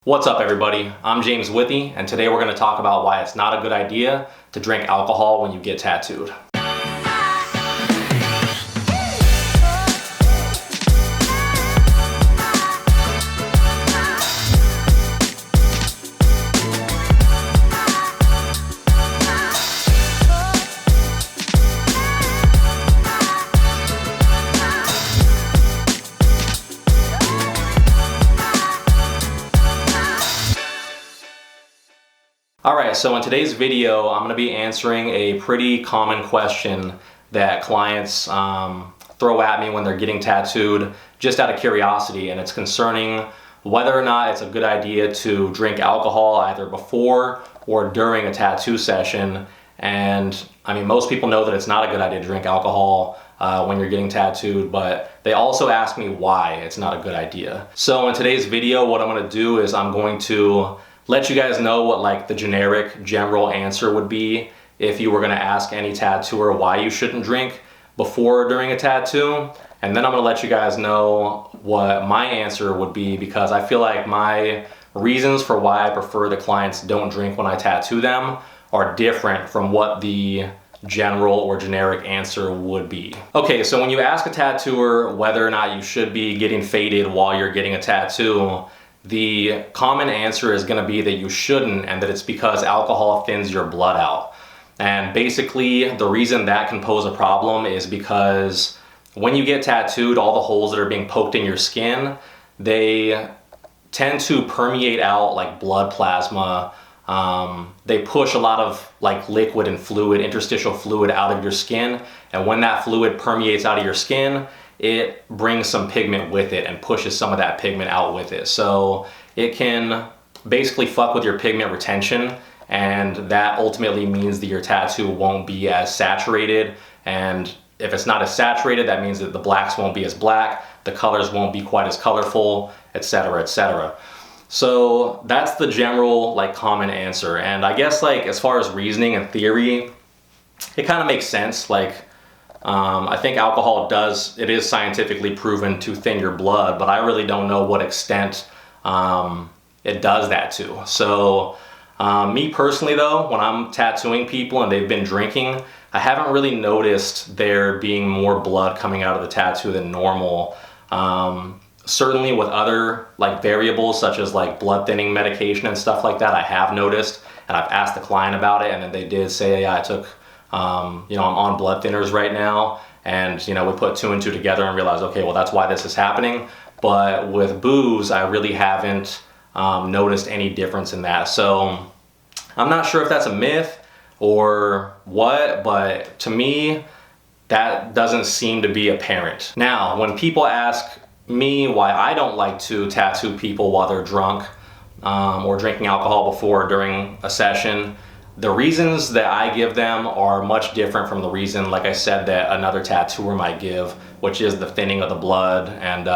What's up everybody, I'm James Withy, and today we're going to talk about why it's not a good idea to drink alcohol when you get tattooed. Alright, so in today's video, I'm going to be answering a pretty common question that clients throw at me when they're getting tattooed just out of curiosity, and it's concerning whether or not it's a good idea to drink alcohol either before or during a tattoo session. And I mean, most people know that it's not a good idea to drink alcohol when you're getting tattooed, but they also ask me why it's not a good idea. So in today's video, what I'm going to do is I'm going to let you guys know what like the generic general answer would be if you were going to ask any tattooer why you shouldn't drink before or during a tattoo. And then I'm going to let you guys know what my answer would be, because I feel like my reasons for why I prefer the clients don't drink when I tattoo them are different from what the general or generic answer would be. Okay, so when you ask a tattooer whether or not you should be getting faded while you're getting a tattoo, the common answer is going to be that you shouldn't, and that it's because alcohol thins your blood out. And basically the reason that can pose a problem is because when you get tattooed, all the holes that are being poked in your skin, they tend to permeate out like blood plasma. They push a lot of like liquid and fluid, interstitial fluid out of your skin, and when that fluid permeates out of your skin, it brings some pigment with it and pushes some of that pigment out with it. So it can basically fuck with your pigment retention, and that ultimately means that your tattoo won't be as saturated. And if it's not as saturated, that means that the blacks won't be as black, the colors won't be quite as colorful, etc., etc. So that's the general like common answer. And I guess like as far as reasoning and theory, it kind of makes sense. Like I think alcohol it is scientifically proven to thin your blood, but I really don't know what extent it does that to. So me personally though, when I'm tattooing people and they've been drinking, I haven't really noticed there being more blood coming out of the tattoo than normal. Certainly with other like variables such as like blood thinning medication and stuff like that, I have noticed, and I've asked the client about it, and then they did say, yeah, I took I'm on blood thinners right now, and we put two and two together and realized, okay, well that's why this is happening. But with booze, I really haven't noticed any difference in that. So I'm not sure if that's a myth or what, but to me that doesn't seem to be apparent. Now when people ask me why I don't like to tattoo people while they're drunk or drinking alcohol before or during a session, the reasons that I give them are much different from the reason, like I said, that another tattooer might give, which is the thinning of the blood and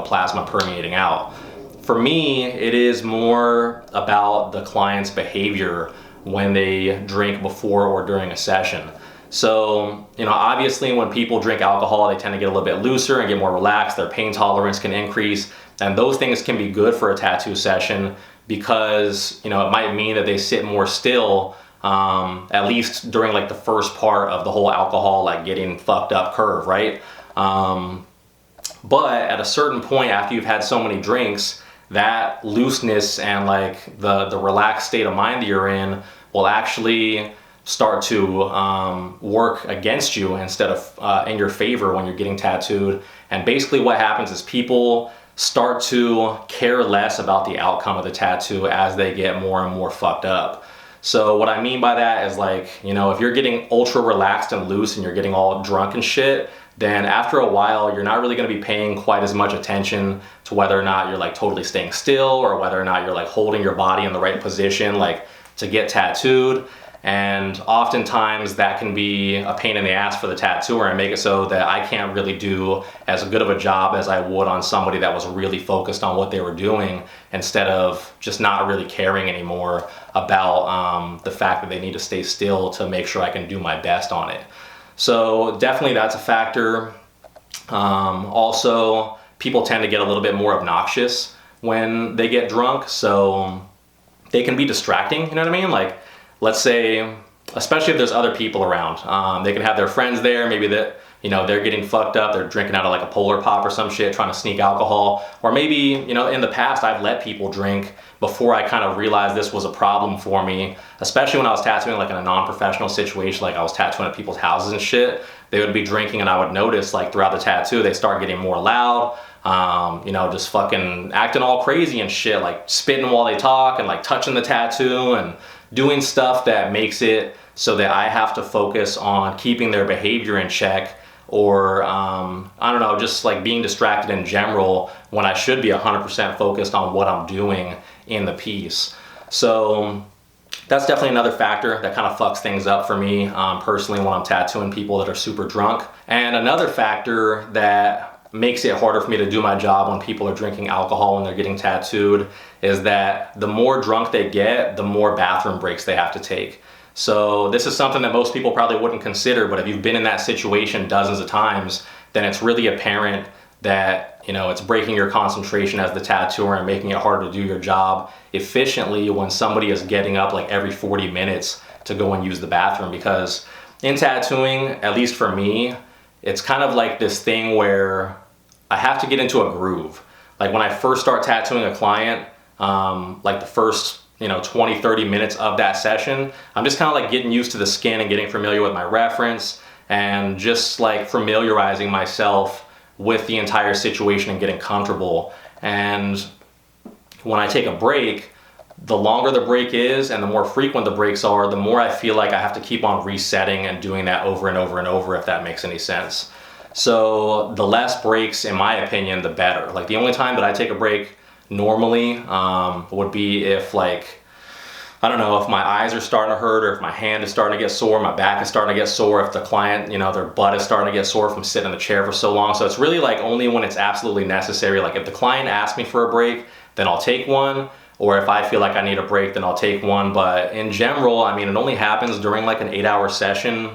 plasma permeating out. For me, it is more about the client's behavior when they drink before or during a session. So, obviously when people drink alcohol, they tend to get a little bit looser and get more relaxed. Their pain tolerance can increase, and those things can be good for a tattoo session, because it might mean that they sit more still, at least during like the first part of the whole alcohol like getting fucked up curve, right? But at a certain point after you've had so many drinks, that looseness and like the relaxed state of mind that you're in will actually start to work against you instead of in your favor when you're getting tattooed. And basically what happens is people start to care less about the outcome of the tattoo as they get more and more fucked up. So what I mean by that is like, if you're getting ultra relaxed and loose and you're getting all drunk and shit, then after a while you're not really going to be paying quite as much attention to whether or not you're like totally staying still, or whether or not you're like holding your body in the right position like to get tattooed. And oftentimes that can be a pain in the ass for the tattooer and make it so that I can't really do as good of a job as I would on somebody that was really focused on what they were doing, instead of just not really caring anymore about the fact that they need to stay still to make sure I can do my best on it. So definitely that's a factor. Also, people tend to get a little bit more obnoxious when they get drunk, so they can be distracting, you know what I mean? Like, let's say, especially if there's other people around, they can have their friends there, maybe that, you know, they're getting fucked up, they're drinking out of like a Polar Pop or some shit, trying to sneak alcohol. Or maybe, you know, in the past I've let people drink before I kind of realized this was a problem for me, especially when I was tattooing like in a non-professional situation, like I was tattooing at people's houses and shit. They would be drinking and I would notice like throughout the tattoo, they start getting more loud, you know, just fucking acting all crazy and shit, like spitting while they talk and like touching the tattoo and doing stuff that makes it so that I have to focus on keeping their behavior in check, or I don't know, just like being distracted in general when I should be 100% focused on what I'm doing in the piece. So that's definitely another factor that kind of fucks things up for me personally when I'm tattooing people that are super drunk. And another factor that makes it harder for me to do my job when people are drinking alcohol when they're getting tattooed is that the more drunk they get, the more bathroom breaks they have to take. So this is something that most people probably wouldn't consider, but if you've been in that situation dozens of times, then it's really apparent that, you know, it's breaking your concentration as the tattooer and making it harder to do your job efficiently when somebody is getting up like every 40 minutes to go and use the bathroom. Because in tattooing, at least for me, it's kind of like this thing where I have to get into a groove. Like when I first start tattooing a client, like the first 20, 30 minutes of that session, I'm just kind of like getting used to the skin and getting familiar with my reference and just like familiarizing myself with the entire situation and getting comfortable. And when I take a break, the longer the break is and the more frequent the breaks are, the more I feel like I have to keep on resetting and doing that over and over and over, if that makes any sense. So the less breaks, in my opinion, the better. Like the only time that I take a break normally would be if like, I don't know, if my eyes are starting to hurt, or if my hand is starting to get sore, my back is starting to get sore, if the client, their butt is starting to get sore from sitting in the chair for so long. So it's really like only when it's absolutely necessary. Like if the client asks me for a break, then I'll take one. Or if I feel like I need a break, then I'll take one. But in general, I mean, it only happens during like an 8-hour session.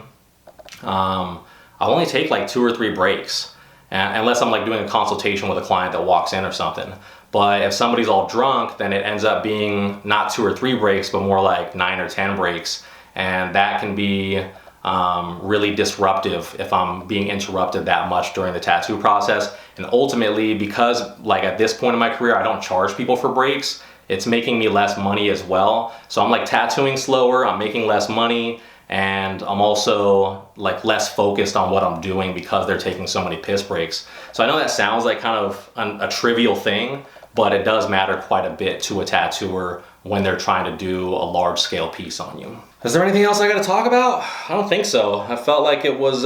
I'll only take like 2 or 3 breaks, unless I'm like doing a consultation with a client that walks in or something. But if somebody's all drunk, then it ends up being not 2 or 3 breaks, but more like 9 or 10 breaks. And that can be really disruptive if I'm being interrupted that much during the tattoo process. And ultimately, because like at this point in my career, I don't charge people for breaks, it's making me less money as well. So I'm like tattooing slower, I'm making less money, and I'm also like less focused on what I'm doing because they're taking so many piss breaks. So I know that sounds like kind of a trivial thing, but it does matter quite a bit to a tattooer when they're trying to do a large scale piece on you. Is there anything else I gotta talk about? I don't think so. I felt like it was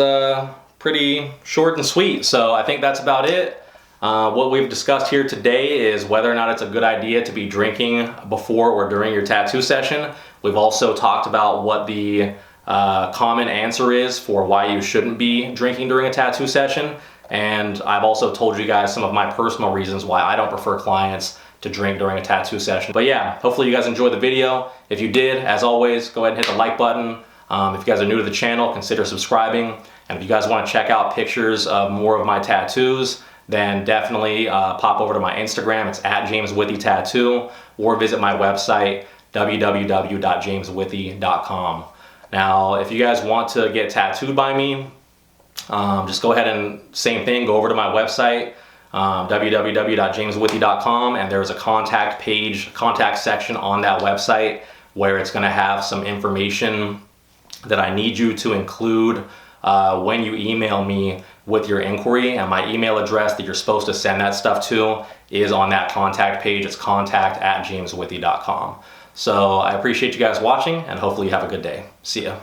pretty short and sweet. So I think that's about it. What we've discussed here today is whether or not it's a good idea to be drinking before or during your tattoo session. We've also talked about what the common answer is for why you shouldn't be drinking during a tattoo session. And I've also told you guys some of my personal reasons why I don't prefer clients to drink during a tattoo session. But yeah, hopefully you guys enjoyed the video. If you did, as always, go ahead and hit the like button. If you guys are new to the channel, consider subscribing. And if you guys want to check out pictures of more of my tattoos, then definitely pop over to my Instagram. It's @JamesWithyTattoo, or visit my website, www.jameswithy.com. Now, if you guys want to get tattooed by me, just go ahead and same thing, go over to my website, www.jameswithy.com, and there's a contact page, contact section on that website where it's going to have some information that I need you to include when you email me with your inquiry. And my email address that you're supposed to send that stuff to is on that contact page. It's contact@jameswithy.com. So I appreciate you guys watching, and hopefully you have a good day. See ya.